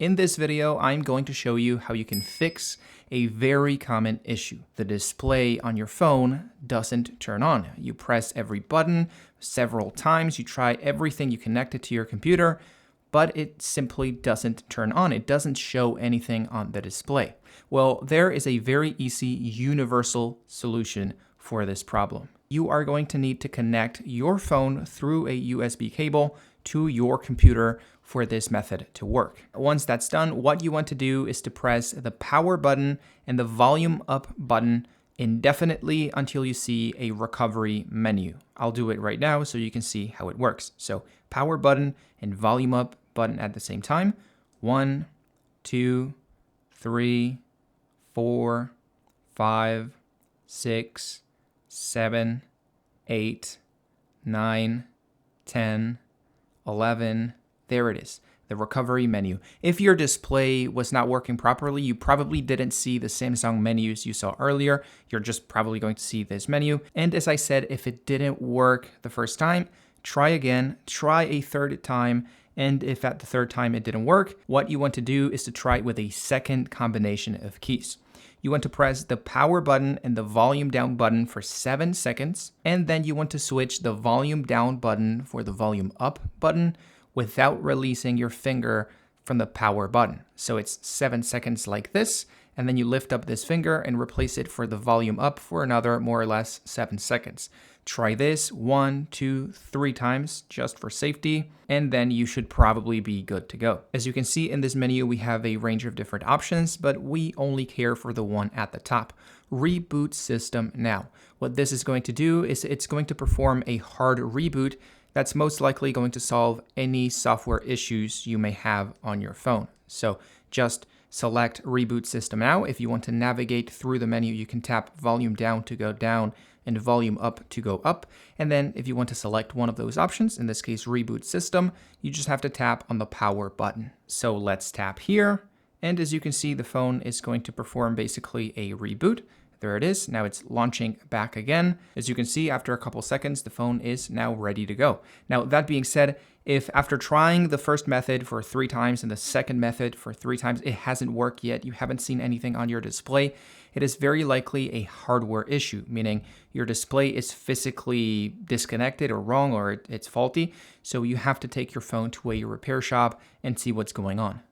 In this video, I'm going to show you how you can fix a very common issue. The display on your phone doesn't turn on. You press every button several times, you try everything you connect it to your computer, but it simply doesn't turn on. It doesn't show anything on the display. Well, there is a very easy universal solution for this problem. You are going to need to connect your phone through a USB cable to your computer for this method to work. Once that's done, what you want to do is to press the power button and the volume up button indefinitely until you see a recovery menu. I'll do it right now so you can see how it works. So power button and volume up button at the same time. 1, 2, 3, 4, 5, 6, 7, 8, 9, 10, 11, there it is, the recovery menu. If your display was not working properly, you probably didn't see the Samsung menus you saw earlier. You're just probably going to see this menu. And as I said, if it didn't work the first time, try again, try a third time. And if at the third time it didn't work, what you want to do is to try it with a second combination of keys. You want to press the power button and the volume down button for 7 seconds. And then you want to switch the volume down button for the volume up button without releasing your finger from the power button. So it's 7 seconds like this. And then you lift up this finger and replace it for the volume up for another more or less 7 seconds. Try this 1, 2, 3 times just for safety, and then you should probably be good to go. As you can see in this menu, we have a range of different options, but we only care for the one at the top. Reboot system now. What this is going to do is it's going to perform a hard reboot that's most likely going to solve any software issues you may have on your phone. So just select Reboot System now. If you want to navigate through the menu, you can tap volume down to go down and volume up to go up. And then if you want to select one of those options, in this case, Reboot System, you just have to tap on the power button. So let's tap here. And as you can see, the phone is going to perform basically a reboot. There it is. Now it's launching back again. As you can see, after a couple seconds, the phone is now ready to go. Now, that being said, if after trying the first method for 3 times and the second method for 3 times, it hasn't worked yet, you haven't seen anything on your display, it is very likely a hardware issue, meaning your display is physically disconnected or wrong, or it's faulty. So you have to take your phone to a repair shop and see what's going on.